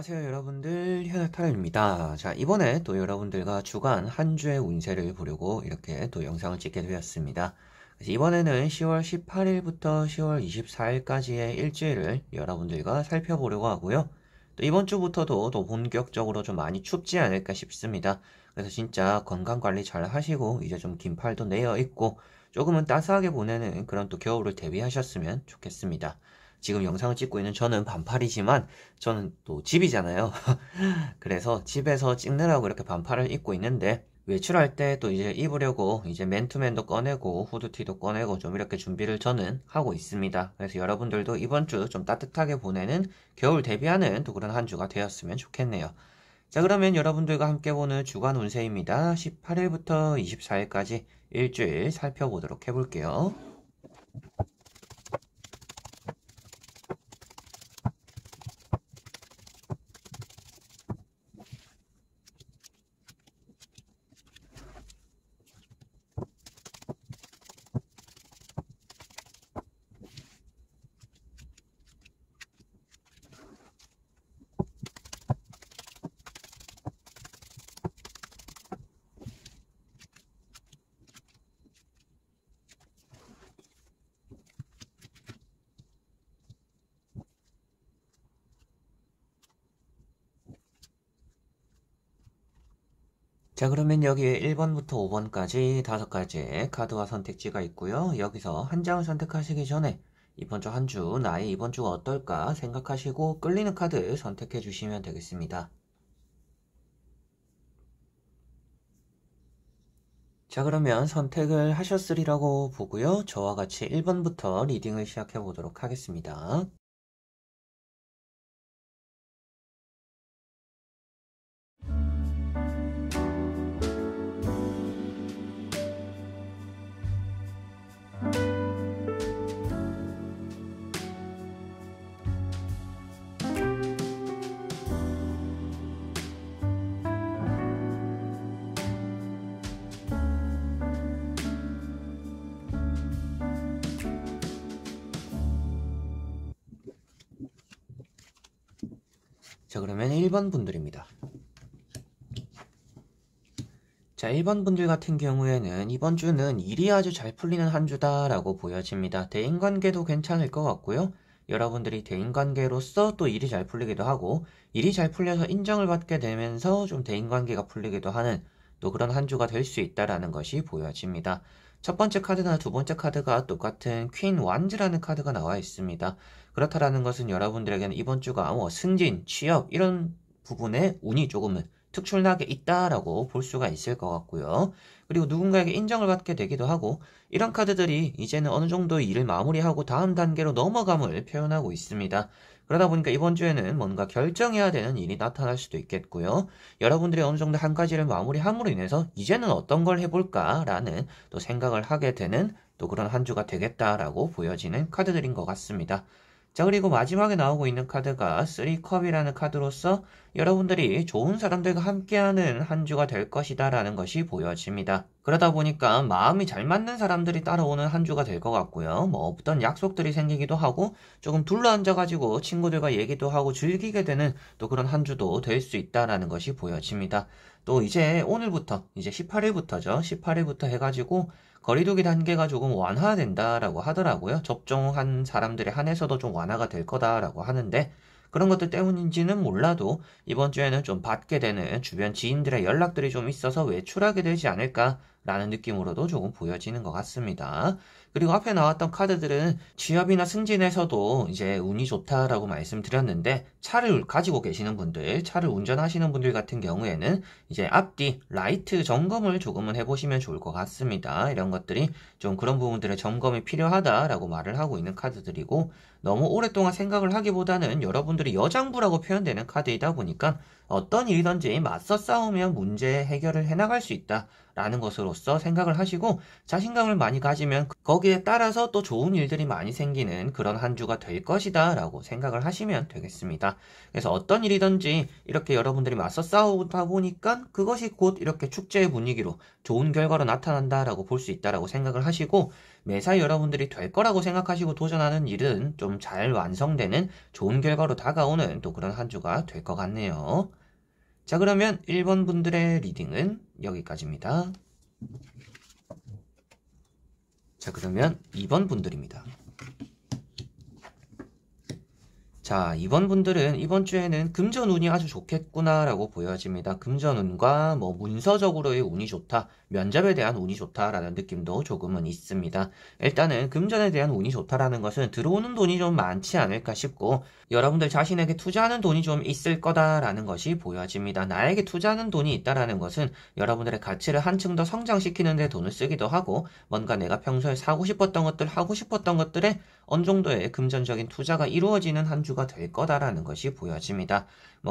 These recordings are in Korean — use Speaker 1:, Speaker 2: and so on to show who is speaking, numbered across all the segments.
Speaker 1: 안녕하세요 여러분들, 현아타로입니다. 자, 이번에 또 여러분들과 주간 한 주의 운세를 보려고 이렇게 또 영상을 찍게 되었습니다. 그래서 이번에는 10월 18일부터 10월 24일까지의 일주일을 여러분들과 살펴보려고 하고요. 또 이번 주부터도 또 본격적으로 좀 많이 춥지 않을까 싶습니다. 그래서 진짜 건강관리 잘 하시고 이제 좀 긴팔도 내어 입고 조금은 따스하게 보내는 그런 또 겨울을 대비하셨으면 좋겠습니다. 지금 영상을 찍고 있는 저는 반팔이지만 저는 또 집이잖아요. 그래서 집에서 찍느라고 이렇게 반팔을 입고 있는데 외출할 때 또 이제 입으려고 이제 맨투맨도 꺼내고 후드티도 꺼내고 좀 이렇게 준비를 저는 하고 있습니다. 그래서 여러분들도 이번 주 좀 따뜻하게 보내는 겨울 대비하는 또 그런 한 주가 되었으면 좋겠네요. 자, 그러면 여러분들과 함께 보는 주간 운세입니다. 18일부터 24일까지 일주일 살펴보도록 해볼게요. 자, 그러면 여기에 1번부터 5번까지 5가지의 카드와 선택지가 있고요. 여기서 한 장을 선택하시기 전에 이번 주 한 주, 나의 이번 주가 어떨까 생각하시고 끌리는 카드 선택해 주시면 되겠습니다. 자, 그러면 선택을 하셨으리라고 보고요. 저와 같이 1번부터 리딩을 시작해 보도록 하겠습니다. 자, 그러면 1번 분들입니다. 자, 1번 분들 같은 경우에는 이번 주는 일이 아주 잘 풀리는 한 주다라고 보여집니다. 대인관계도 괜찮을 것 같고요. 여러분들이 대인관계로서 또 일이 잘 풀리기도 하고 일이 잘 풀려서 인정을 받게 되면서 좀 대인관계가 풀리기도 하는 또 그런 한 주가 될 수 있다라는 것이 보여집니다. 첫 번째 카드나 두 번째 카드가 똑같은 퀸 완즈라는 카드가 나와 있습니다. 그렇다라는 것은 여러분들에게는 이번 주가 뭐 승진, 취업 이런 부분에 운이 조금은 특출나게 있다라고 볼 수가 있을 것 같고요. 그리고 누군가에게 인정을 받게 되기도 하고 이런 카드들이 이제는 어느 정도 일을 마무리하고 다음 단계로 넘어감을 표현하고 있습니다. 그러다 보니까 이번 주에는 뭔가 결정해야 되는 일이 나타날 수도 있겠고요. 여러분들이 어느 정도 한 가지를 마무리함으로 인해서 이제는 어떤 걸 해볼까라는 또 생각을 하게 되는 또 그런 한 주가 되겠다라고 보여지는 카드들인 것 같습니다. 자, 그리고 마지막에 나오고 있는 카드가 3컵이라는 카드로서 여러분들이 좋은 사람들과 함께하는 한 주가 될 것이다 라는 것이 보여집니다. 그러다 보니까 마음이 잘 맞는 사람들이 따라오는 한 주가 될 것 같고요. 뭐 없던 약속들이 생기기도 하고 조금 둘러앉아가지고 친구들과 얘기도 하고 즐기게 되는 또 그런 한 주도 될 수 있다라는 것이 보여집니다. 또 이제 오늘부터 이제 18일부터죠. 18일부터 해가지고 거리두기 단계가 조금 완화된다라고 하더라고요. 접종한 사람들에 한해서도 좀 완화가 될 거다라고 하는데 그런 것들 때문인지는 몰라도 이번 주에는 좀 받게 되는 주변 지인들의 연락들이 좀 있어서 외출하게 되지 않을까라는 느낌으로도 조금 보여지는 것 같습니다. 그리고 앞에 나왔던 카드들은 취업이나 승진에서도 이제 운이 좋다라고 말씀드렸는데 차를 가지고 계시는 분들, 차를 운전하시는 분들 같은 경우에는 이제 앞뒤 라이트 점검을 조금은 해보시면 좋을 것 같습니다. 이런 것들이 좀 그런 부분들의 점검이 필요하다라고 말을 하고 있는 카드들이고 너무 오랫동안 생각을 하기보다는 여러분들이 여장부라고 표현되는 카드이다 보니까 어떤 일이든지 맞서 싸우면 문제 해결을 해나갈 수 있다라는 것으로서 생각을 하시고 자신감을 많이 가지면 거기에 거기에 따라서 또 좋은 일들이 많이 생기는 그런 한 주가 될 것이다 라고 생각을 하시면 되겠습니다. 그래서 어떤 일이든지 이렇게 여러분들이 맞서 싸우다 보니까 그것이 곧 이렇게 축제의 분위기로 좋은 결과로 나타난다라고 볼 수 있다라고 생각을 하시고, 매사에 여러분들이 될 거라고 생각하시고 도전하는 일은 좀 잘 완성되는 좋은 결과로 다가오는 또 그런 한 주가 될 것 같네요. 자, 그러면 1번 분들의 리딩은 여기까지입니다. 자, 그러면 2번 분들입니다. 자, 2번 분들은 이번 주에는 금전운이 아주 좋겠구나라고 보여집니다. 금전운과 문서적으로의 운이 좋다, 면접에 대한 운이 좋다라는 느낌도 조금은 있습니다. 일단은 금전에 대한 운이 좋다라는 것은 들어오는 돈이 좀 많지 않을까 싶고, 여러분들 자신에게 투자하는 돈이 좀 있을 거다라는 것이 보여집니다. 나에게 투자하는 돈이 있다라는 것은 여러분들의 가치를 한층 더 성장시키는 데 돈을 쓰기도 하고, 뭔가 내가 평소에 사고 싶었던 것들, 하고 싶었던 것들에 어느 정도의 금전적인 투자가 이루어지는 한 주가 될 거다라는 것이 보여집니다.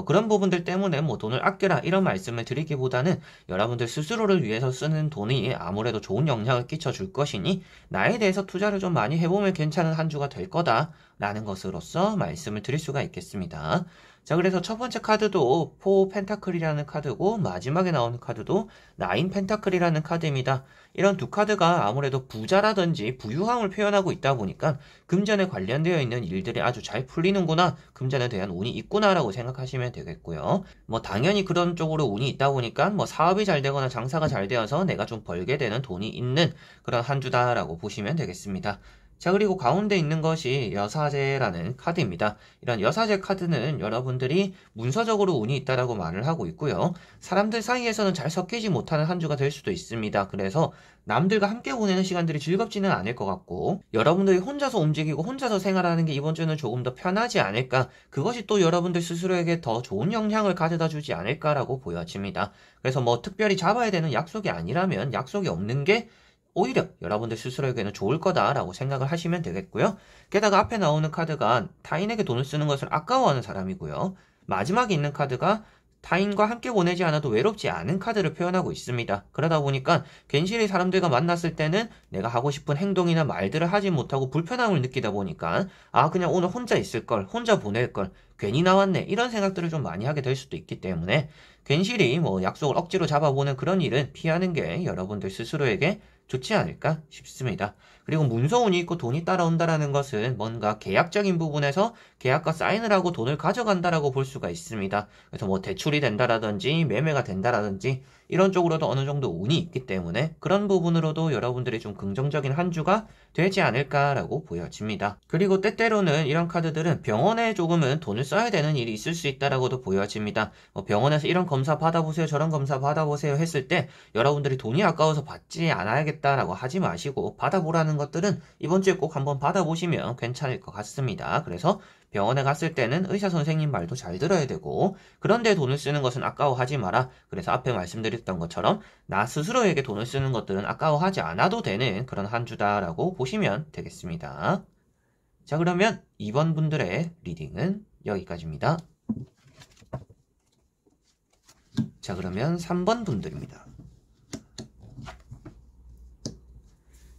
Speaker 1: 그런 부분들 때문에 돈을 아껴라 이런 말씀을 드리기보다는 여러분들 스스로를 위해서 쓰는 돈이 아무래도 좋은 영향을 끼쳐줄 것이니 나에 대해서 투자를 좀 많이 해보면 괜찮은 한 주가 될 거다라는 것으로서 말씀을 드릴 수가 있겠습니다. 자, 그래서 첫 번째 카드도 4 펜타클이라는 카드고, 마지막에 나오는 카드도 9 펜타클이라는 카드입니다. 이런 두 카드가 아무래도 부자라든지 부유함을 표현하고 있다 보니까 금전에 관련되어 있는 일들이 아주 잘 풀리는구나, 금전에 대한 운이 있구나라고 생각하시면 되겠고요. 당연히 그런 쪽으로 운이 있다 보니까 사업이 잘 되거나 장사가 잘 되어서 내가 좀 벌게 되는 돈이 있는 그런 한 주다라고 보시면 되겠습니다. 자, 그리고 가운데 있는 것이 여사제라는 카드입니다. 이런 여사제 카드는 여러분들이 문서적으로 운이 있다라고 말을 하고 있고요. 사람들 사이에서는 잘 섞이지 못하는 한 주가 될 수도 있습니다. 그래서 남들과 함께 보내는 시간들이 즐겁지는 않을 것 같고, 여러분들이 혼자서 움직이고 혼자서 생활하는 게 이번 주는 조금 더 편하지 않을까, 그것이 또 여러분들 스스로에게 더 좋은 영향을 가져다 주지 않을까라고 보여집니다. 그래서 특별히 잡아야 되는 약속이 아니라면 약속이 없는 게 오히려 여러분들 스스로에게는 좋을 거다라고 생각을 하시면 되겠고요. 게다가 앞에 나오는 카드가 타인에게 돈을 쓰는 것을 아까워하는 사람이고요. 마지막에 있는 카드가 타인과 함께 보내지 않아도 외롭지 않은 카드를 표현하고 있습니다. 그러다 보니까 괜시리 사람들과 만났을 때는 내가 하고 싶은 행동이나 말들을 하지 못하고 불편함을 느끼다 보니까 그냥 오늘 혼자 있을 걸, 혼자 보낼 걸, 괜히 나왔네, 이런 생각들을 좀 많이 하게 될 수도 있기 때문에 괜시리 약속을 억지로 잡아보는 그런 일은 피하는 게 여러분들 스스로에게 좋지 않을까 싶습니다. 그리고 문서운이 있고 돈이 따라온다라는 것은 뭔가 계약적인 부분에서 계약과 사인을 하고 돈을 가져간다라고 볼 수가 있습니다. 그래서 대출이 된다라든지 매매가 된다라든지 이런 쪽으로도 어느 정도 운이 있기 때문에 그런 부분으로도 여러분들이 좀 긍정적인 한 주가 되지 않을까라고 보여집니다. 그리고 때때로는 이런 카드들은 병원에 조금은 돈을 써야 되는 일이 있을 수 있다라고도 보여집니다. 병원에서 이런 검사 받아보세요, 저런 검사 받아보세요 했을 때 여러분들이 돈이 아까워서 받지 않아야겠다라고 하지 마시고, 받아보라는 것들은 이번 주에 꼭 한번 받아보시면 괜찮을 것 같습니다. 그래서 병원에 갔을 때는 의사 선생님 말도 잘 들어야 되고, 그런데 돈을 쓰는 것은 아까워하지 마라. 그래서 앞에 말씀드렸던 것처럼 나 스스로에게 돈을 쓰는 것들은 아까워하지 않아도 되는 그런 한 주다라고 보시면 되겠습니다. 자, 그러면 2번 분들의 리딩은 여기까지입니다. 자, 그러면 3번 분들입니다.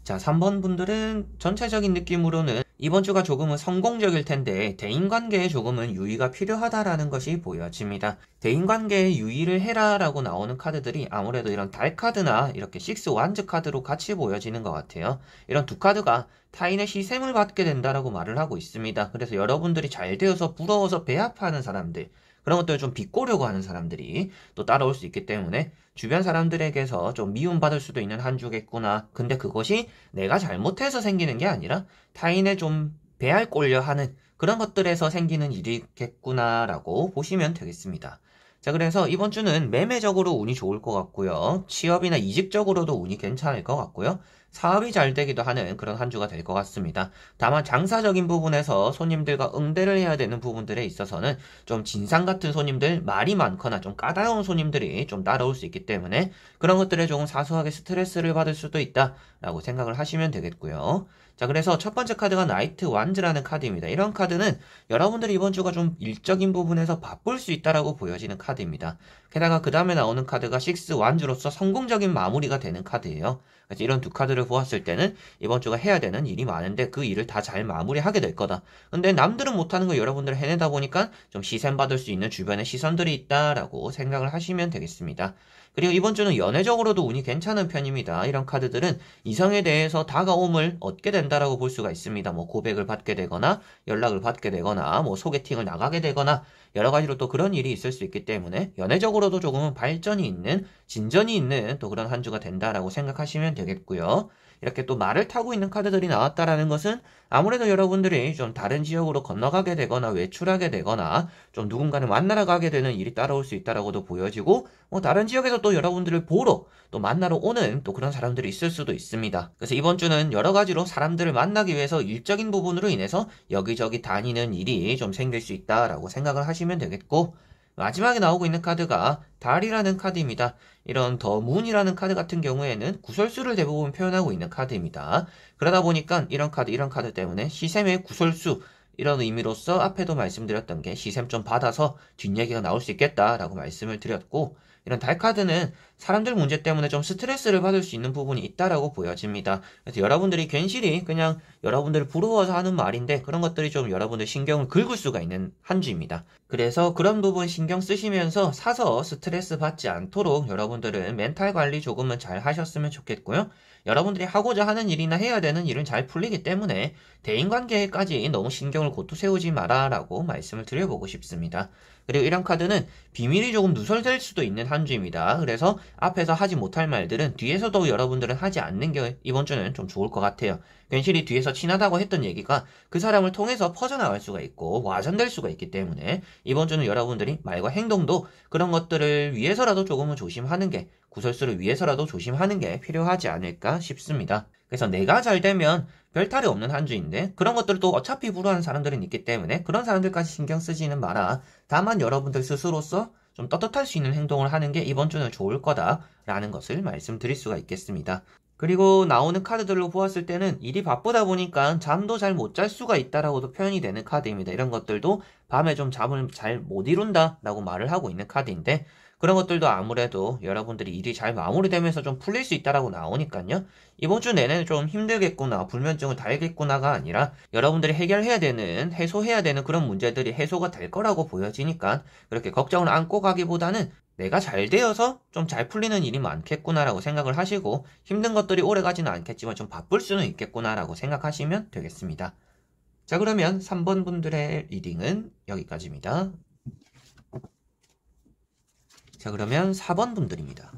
Speaker 1: 자, 3번 분들은 전체적인 느낌으로는 이번 주가 조금은 성공적일 텐데 대인관계에 조금은 유의가 필요하다라는 것이 보여집니다. 대인관계에 유의를 해라라고 나오는 카드들이 아무래도 이런 달 카드나 이렇게 식스 완즈 카드로 같이 보여지는 것 같아요. 이런 두 카드가 타인의 시샘을 받게 된다라고 말을 하고 있습니다. 그래서 여러분들이 잘 되어서 부러워서 배합하는 사람들, 그런 것들을 좀 비꼬려고 하는 사람들이 또 따라올 수 있기 때문에 주변 사람들에게서 좀 미움받을 수도 있는 한 주겠구나. 근데 그것이 내가 잘못해서 생기는 게 아니라 타인의 좀 배알 꼴려 하는 그런 것들에서 생기는 일이겠구나라고 보시면 되겠습니다. 자, 그래서 이번 주는 매매적으로 운이 좋을 것 같고요. 취업이나 이직적으로도 운이 괜찮을 것 같고요. 사업이 잘 되기도 하는 그런 한 주가 될 것 같습니다. 다만 장사적인 부분에서 손님들과 응대를 해야 되는 부분들에 있어서는 좀 진상 같은 손님들, 말이 많거나 좀 까다로운 손님들이 좀 따라올 수 있기 때문에 그런 것들에 조금 사소하게 스트레스를 받을 수도 있다라고 생각을 하시면 되겠고요. 자, 그래서 첫 번째 카드가 나이트 완즈라는 카드입니다. 이런 카드는 여러분들이 이번 주가 좀 일적인 부분에서 바쁠 수 있다라고 보여지는 카드입니다. 게다가 그 다음에 나오는 카드가 식스 완즈로서 성공적인 마무리가 되는 카드예요. 그래서 이런 두 카드를 카드를 보았을 때는 이번 주가 해야 되는 일이 많은데 그 일을 다 잘 마무리하게 될 거다. 근데 남들은 못하는 걸 여러분들이 해내다 보니까 좀 시샘받을 수 있는 주변의 시선들이 있다라고 생각을 하시면 되겠습니다. 그리고 이번 주는 연애적으로도 운이 괜찮은 편입니다. 이런 카드들은 이성에 대해서 다가옴을 얻게 된다라고 볼 수가 있습니다. 뭐 고백을 받게 되거나 연락을 받게 되거나 뭐 소개팅을 나가게 되거나 여러 가지로 또 그런 일이 있을 수 있기 때문에 연애적으로도 조금은 발전이 있는 진전이 있는 또 그런 한 주가 된다라고 생각하시면 되겠고요. 이렇게 또 말을 타고 있는 카드들이 나왔다라는 것은 아무래도 여러분들이 좀 다른 지역으로 건너가게 되거나 외출하게 되거나 좀 누군가를 만나러 가게 되는 일이 따라올 수 있다라고도 보여지고 뭐 다른 지역에서 또 여러분들을 보러 또 만나러 오는 또 그런 사람들이 있을 수도 있습니다. 그래서 이번 주는 여러 가지로 사람들을 만나기 위해서 일적인 부분으로 인해서 여기저기 다니는 일이 좀 생길 수 있다라고 생각을 하시면 되겠고 마지막에 나오고 있는 카드가 달이라는 카드입니다. 이런 더 문이라는 카드 같은 경우에는 구설수를 대부분 표현하고 있는 카드입니다. 그러다 보니까 이런 카드 때문에 시샘의 구설수 이런 의미로서 앞에도 말씀드렸던 게 시샘 좀 받아서 뒷얘기가 나올 수 있겠다라고 말씀을 드렸고 이런 달 카드는 사람들 문제 때문에 좀 스트레스를 받을 수 있는 부분이 있다라고 보여집니다. 그래서 여러분들이 괜시리 그냥 여러분들을 부러워서 하는 말인데 그런 것들이 좀 여러분들 신경을 긁을 수가 있는 한 주입니다. 그래서 그런 부분 신경 쓰시면서 사서 스트레스 받지 않도록 여러분들은 멘탈 관리 조금은 잘 하셨으면 좋겠고요. 여러분들이 하고자 하는 일이나 해야 되는 일은 잘 풀리기 때문에 대인관계까지 너무 신경을 고토 세우지 마라라고 말씀을 드려보고 싶습니다. 그리고 이런 카드는 비밀이 조금 누설될 수도 있는 한 주입니다. 그래서 앞에서 하지 못할 말들은 뒤에서도 여러분들은 하지 않는 게 이번 주는 좀 좋을 것 같아요. 괜시리 뒤에서 친하다고 했던 얘기가 그 사람을 통해서 퍼져나갈 수가 있고 와전될 수가 있기 때문에 이번 주는 여러분들이 말과 행동도 그런 것들을 위해서라도 조금은 조심하는 게 구설수를 위해서라도 조심하는 게 필요하지 않을까 싶습니다. 그래서 내가 잘 되면 별 탈이 없는 한 주인데 그런 것들도 어차피 불우하는 사람들은 있기 때문에 그런 사람들까지 신경 쓰지는 마라. 다만 여러분들 스스로서 좀 떳떳할 수 있는 행동을 하는 게 이번 주는 좋을 거다라는 것을 말씀드릴 수가 있겠습니다. 그리고 나오는 카드들로 보았을 때는 일이 바쁘다 보니까 잠도 잘 못 잘 수가 있다라고도 표현이 되는 카드입니다. 이런 것들도 밤에 좀 잠을 잘 못 이룬다라고 말을 하고 있는 카드인데 그런 것들도 아무래도 여러분들이 일이 잘 마무리되면서 좀 풀릴 수 있다라고 나오니까요. 이번 주 내내 좀 힘들겠구나, 불면증을 달겠구나가 아니라 여러분들이 해결해야 되는, 해소해야 되는 그런 문제들이 해소가 될 거라고 보여지니까 그렇게 걱정을 안고 가기보다는 내가 잘 되어서 좀 잘 풀리는 일이 많겠구나라고 생각을 하시고 힘든 것들이 오래 가지는 않겠지만 좀 바쁠 수는 있겠구나라고 생각하시면 되겠습니다. 자, 그러면 3번 분들의 리딩은 여기까지입니다. 자, 그러면 4번 분들입니다.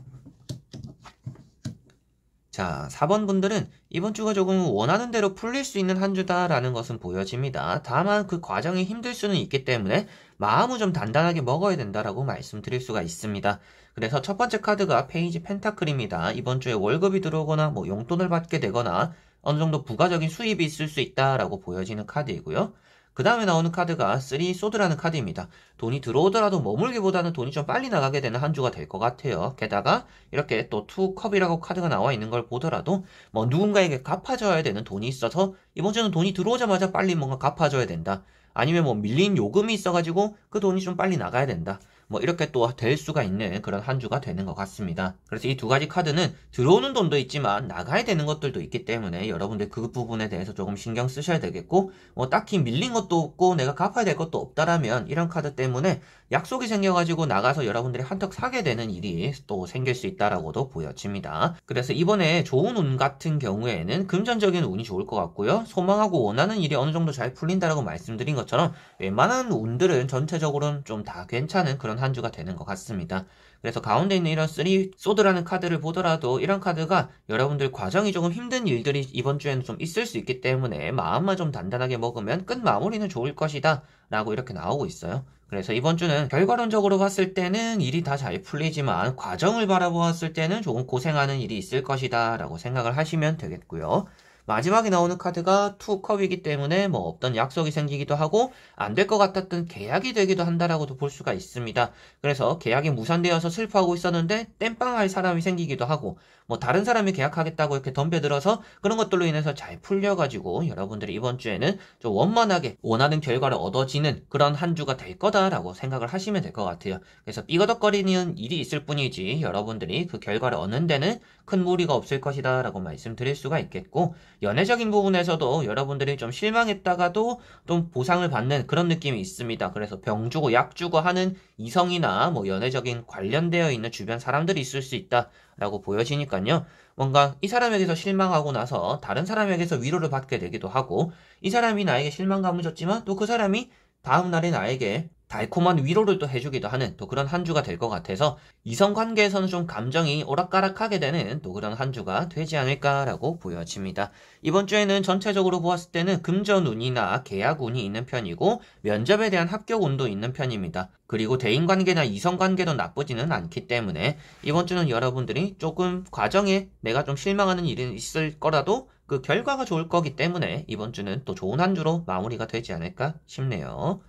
Speaker 1: 자, 4번 분들은 이번 주가 조금 원하는 대로 풀릴 수 있는 한 주다라는 것은 보여집니다. 다만 그 과정이 힘들 수는 있기 때문에 마음을 좀 단단하게 먹어야 된다라고 말씀드릴 수가 있습니다. 그래서 첫 번째 카드가 페이지 펜타클입니다. 이번 주에 월급이 들어오거나 뭐 용돈을 받게 되거나 어느 정도 부가적인 수입이 있을 수 있다라고 보여지는 카드이고요. 그 다음에 나오는 카드가 3 소드라는 카드입니다. 돈이 들어오더라도 머물기보다는 돈이 좀 빨리 나가게 되는 한 주가 될 것 같아요. 게다가 이렇게 또 2컵이라고 카드가 나와 있는 걸 보더라도 뭐 누군가에게 갚아줘야 되는 돈이 있어서 이번 주는 돈이 들어오자마자 빨리 뭔가 갚아줘야 된다. 아니면 뭐 밀린 요금이 있어가지고 그 돈이 좀 빨리 나가야 된다. 뭐 이렇게 또 될 수가 있는 그런 한 주가 되는 것 같습니다. 그래서 이 두 가지 카드는 들어오는 돈도 있지만 나가야 되는 것들도 있기 때문에 여러분들 그 부분에 대해서 조금 신경 쓰셔야 되겠고 뭐 딱히 밀린 것도 없고 내가 갚아야 될 것도 없다라면 이런 카드 때문에 약속이 생겨가지고 나가서 여러분들이 한턱 사게 되는 일이 또 생길 수 있다라고도 보여집니다. 그래서 이번에 좋은 운 같은 경우에는 금전적인 운이 좋을 것 같고요. 소망하고 원하는 일이 어느 정도 잘 풀린다라고 말씀드린 것처럼 웬만한 운들은 전체적으로는 좀 다 괜찮은 그런 한 주가 되는 것 같습니다. 그래서 가운데 있는 이런 3 소드라는 카드를 보더라도 이런 카드가 여러분들 과정이 조금 힘든 일들이 이번 주에는 좀 있을 수 있기 때문에 마음만 좀 단단하게 먹으면 끝 마무리는 좋을 것이다 라고 이렇게 나오고 있어요. 그래서 이번 주는 결과론적으로 봤을 때는 일이 다 잘 풀리지만 과정을 바라보았을 때는 조금 고생하는 일이 있을 것이다 라고 생각을 하시면 되겠고요. 마지막에 나오는 카드가 투컵이기 때문에 뭐 없던 약속이 생기기도 하고 안 될 것 같았던 계약이 되기도 한다라고도 볼 수가 있습니다. 그래서 계약이 무산되어서 슬퍼하고 있었는데 땜빵할 사람이 생기기도 하고 뭐 다른 사람이 계약하겠다고 이렇게 덤벼들어서 그런 것들로 인해서 잘 풀려가지고 여러분들이 이번 주에는 좀 원만하게 원하는 결과를 얻어지는 그런 한 주가 될 거다라고 생각을 하시면 될 것 같아요. 그래서 삐거덕거리는 일이 있을 뿐이지 여러분들이 그 결과를 얻는 데는 큰 무리가 없을 것이다 라고 말씀드릴 수가 있겠고, 연애적인 부분에서도 여러분들이 좀 실망했다가도 좀 보상을 받는 그런 느낌이 있습니다. 그래서 병 주고 약 주고 하는 이성이나 뭐 연애적인 관련되어 있는 주변 사람들이 있을 수 있다 라고 보여지니까요. 뭔가 이 사람에게서 실망하고 나서 다른 사람에게서 위로를 받게 되기도 하고, 이 사람이 나에게 실망감을 줬지만 또 그 사람이 다음날에 나에게 달콤한 위로를 또 해주기도 하는 또 그런 한 주가 될 것 같아서 이성관계에서는 좀 감정이 오락가락하게 되는 또 그런 한 주가 되지 않을까라고 보여집니다. 이번 주에는 전체적으로 보았을 때는 금전운이나 계약운이 있는 편이고 면접에 대한 합격운도 있는 편입니다. 그리고 대인관계나 이성관계도 나쁘지는 않기 때문에 이번 주는 여러분들이 조금 과정에 내가 좀 실망하는 일이 있을 거라도 그 결과가 좋을 거기 때문에 이번 주는 또 좋은 한 주로 마무리가 되지 않을까 싶네요.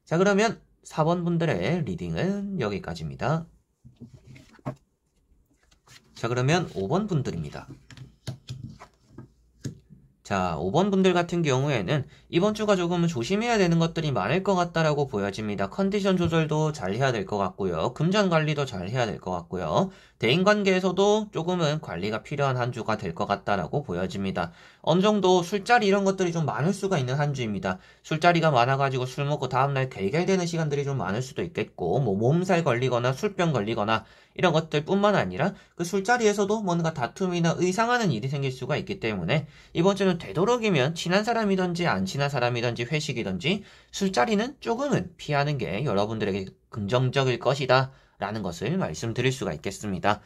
Speaker 1: 자, 그러면 4번 분들의 리딩은 여기까지입니다. 자, 그러면 5번 분들입니다. 자, 5번 분들 같은 경우에는 이번 주가 조금은 조심해야 되는 것들이 많을 것 같다라고 보여집니다. 컨디션 조절도 잘 해야 될 것 같고요. 금전 관리도 잘 해야 될 것 같고요. 대인관계에서도 조금은 관리가 필요한 한 주가 될 것 같다라고 보여집니다. 어느 정도 술자리 이런 것들이 좀 많을 수가 있는 한 주입니다. 술자리가 많아가지고 술 먹고 다음날 결결되는 시간들이 좀 많을 수도 있겠고, 뭐 몸살 걸리거나 술병 걸리거나 이런 것들 뿐만 아니라 그 술자리에서도 뭔가 다툼이나 의상하는 일이 생길 수가 있기 때문에 이번 주는 되도록이면 친한 사람이든지 안 친한 사람이든지 회식이든지 술자리는 조금은 피하는 게 여러분들에게 긍정적일 것이다 라는 것을 말씀드릴 수가 있겠습니다.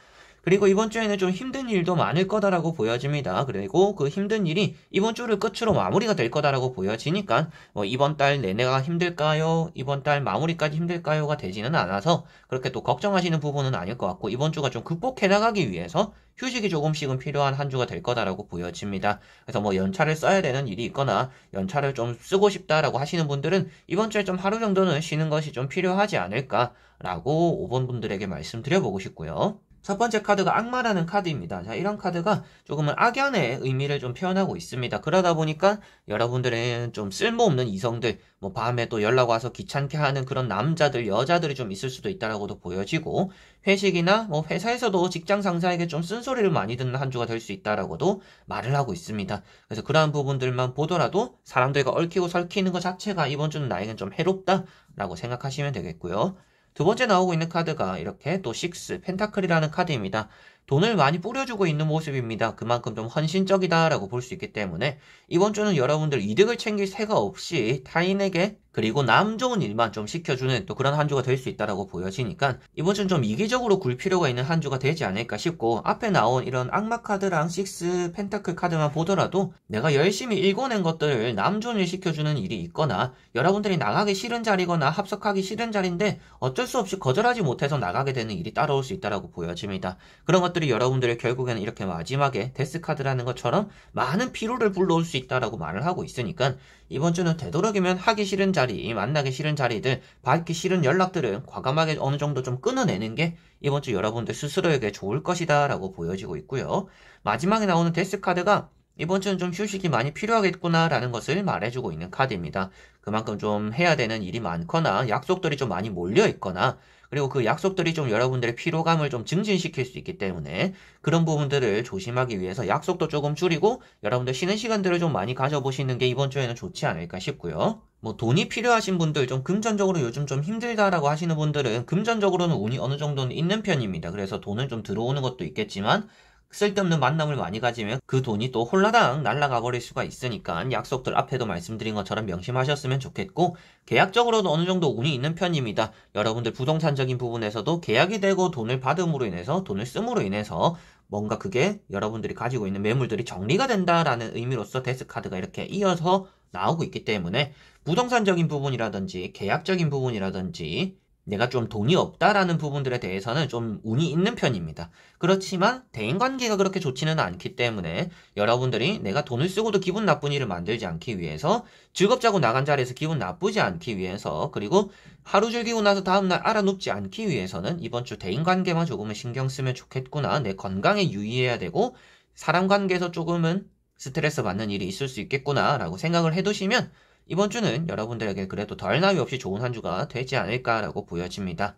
Speaker 1: 그리고 이번 주에는 좀 힘든 일도 많을 거다라고 보여집니다. 그리고 그 힘든 일이 이번 주를 끝으로 마무리가 될 거다라고 보여지니까 뭐 이번 달 내내가 힘들까요? 이번 달 마무리까지 힘들까요?가 되지는 않아서 그렇게 또 걱정하시는 부분은 아닐 것 같고, 이번 주가 좀 극복해 나가기 위해서 휴식이 조금씩은 필요한 한 주가 될 거다라고 보여집니다. 그래서 뭐 연차를 써야 되는 일이 있거나 연차를 좀 쓰고 싶다라고 하시는 분들은 이번 주에 좀 하루 정도는 쉬는 것이 좀 필요하지 않을까라고 5번 분들에게 말씀드려보고 싶고요. 첫 번째 카드가 악마라는 카드입니다. 자, 이런 카드가 조금은 악연의 의미를 좀 표현하고 있습니다. 그러다 보니까 여러분들은 좀 쓸모없는 이성들, 뭐 밤에 또 연락 와서 귀찮게 하는 그런 남자들, 여자들이 좀 있을 수도 있다라고도 보여지고, 회식이나 뭐 회사에서도 직장 상사에게 좀 쓴소리를 많이 듣는 한 주가 될 수 있다라고도 말을 하고 있습니다. 그래서 그러한 부분들만 보더라도 사람들과 얽히고 설키는 것 자체가 이번 주는 나에겐 좀 해롭다라고 생각하시면 되겠고요. 두 번째 나오고 있는 카드가 이렇게 또 6, 펜타클이라는 카드입니다. 돈을 많이 뿌려주고 있는 모습입니다. 그만큼 좀 헌신적이다라고 볼 수 있기 때문에 이번 주는 여러분들 이득을 챙길 새가 없이 타인에게 그리고 남 좋은 일만 좀 시켜주는 또 그런 한 주가 될 수 있다라고 보여지니까 이번 주는 좀 이기적으로 굴 필요가 있는 한 주가 되지 않을까 싶고, 앞에 나온 이런 악마 카드랑 6, 펜타클 카드만 보더라도 내가 열심히 읽어낸 것들을 남 좋은 일 시켜주는 일이 있거나 여러분들이 나가기 싫은 자리거나 합석하기 싫은 자리인데 어쩔 수 없이 거절하지 못해서 나가게 되는 일이 따라올 수 있다라고 보여집니다. 그런 것들이 여러분들의 결국에는 이렇게 마지막에 데스 카드라는 것처럼 많은 피로를 불러올 수 있다라고 말을 하고 있으니까 이번 주는 되도록이면 하기 싫은 자리, 만나기 싫은 자리들, 받기 싫은 연락들은 과감하게 어느 정도 좀 끊어내는 게 이번 주 여러분들 스스로에게 좋을 것이다 라고 보여지고 있고요. 마지막에 나오는 데스 카드가 이번 주는 좀 휴식이 많이 필요하겠구나 라는 것을 말해주고 있는 카드입니다. 그만큼 좀 해야 되는 일이 많거나 약속들이 좀 많이 몰려 있거나, 그리고 그 약속들이 좀 여러분들의 피로감을 좀 증진시킬 수 있기 때문에 그런 부분들을 조심하기 위해서 약속도 조금 줄이고 여러분들 쉬는 시간들을 좀 많이 가져보시는 게 이번 주에는 좋지 않을까 싶고요. 뭐 돈이 필요하신 분들, 좀 금전적으로 요즘 좀 힘들다라고 하시는 분들은 금전적으로는 운이 어느 정도는 있는 편입니다. 그래서 돈은 좀 들어오는 것도 있겠지만 쓸데없는 만남을 많이 가지면 그 돈이 또 홀라당 날아가 버릴 수가 있으니까 약속들 앞에도 말씀드린 것처럼 명심하셨으면 좋겠고, 계약적으로도 어느 정도 운이 있는 편입니다. 여러분들 부동산적인 부분에서도 계약이 되고 돈을 받음으로 인해서, 돈을 씀으로 인해서 뭔가 그게 여러분들이 가지고 있는 매물들이 정리가 된다라는 의미로서 데스 카드가 이렇게 이어서 나오고 있기 때문에 부동산적인 부분이라든지 계약적인 부분이라든지 내가 좀 돈이 없다라는 부분들에 대해서는 좀 운이 있는 편입니다. 그렇지만 대인관계가 그렇게 좋지는 않기 때문에 여러분들이 내가 돈을 쓰고도 기분 나쁜 일을 만들지 않기 위해서 즐겁자고 나간 자리에서 기분 나쁘지 않기 위해서 그리고 하루 즐기고 나서 다음날 알아눕지 않기 위해서는 이번 주 대인관계만 조금은 신경 쓰면 좋겠구나. 내 건강에 유의해야 되고 사람 관계에서 조금은 스트레스 받는 일이 있을 수 있겠구나라고 생각을 해두시면 이번 주는 여러분들에게 그래도 덜 나위 없이 좋은 한 주가 되지 않을까라고 보여집니다.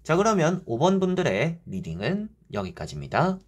Speaker 1: 자, 그러면 5번 분들의 리딩은 여기까지입니다.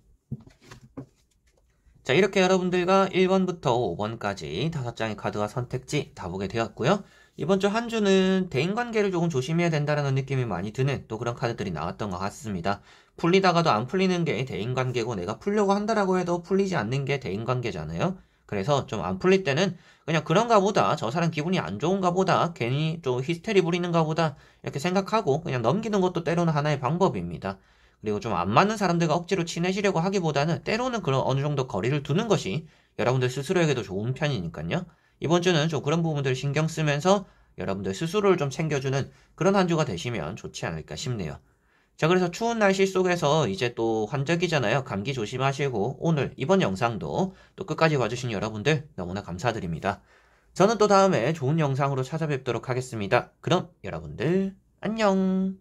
Speaker 1: 자, 이렇게 여러분들과 1번부터 5번까지 5장의 카드와 선택지 다 보게 되었고요. 이번 주 한 주는 대인관계를 조금 조심해야 된다는 느낌이 많이 드는 또 그런 카드들이 나왔던 것 같습니다. 풀리다가도 안 풀리는 게 대인관계고 내가 풀려고 한다라고 해도 풀리지 않는 게 대인관계잖아요. 그래서 좀 안 풀릴 때는 그냥 그런가 보다, 저 사람 기분이 안 좋은가 보다, 괜히 좀 히스테리 부리는가 보다 이렇게 생각하고 그냥 넘기는 것도 때로는 하나의 방법입니다. 그리고 좀 안 맞는 사람들과 억지로 친해지려고 하기보다는 때로는 그런 어느 정도 거리를 두는 것이 여러분들 스스로에게도 좋은 편이니까요. 이번 주는 좀 그런 부분들 신경 쓰면서 여러분들 스스로를 좀 챙겨주는 그런 한 주가 되시면 좋지 않을까 싶네요. 자, 그래서 추운 날씨 속에서 이제 또 환절기잖아요. 감기 조심하시고 오늘 이번 영상도 또 끝까지 봐주신 여러분들 너무나 감사드립니다. 저는 또 다음에 좋은 영상으로 찾아뵙도록 하겠습니다. 그럼 여러분들 안녕.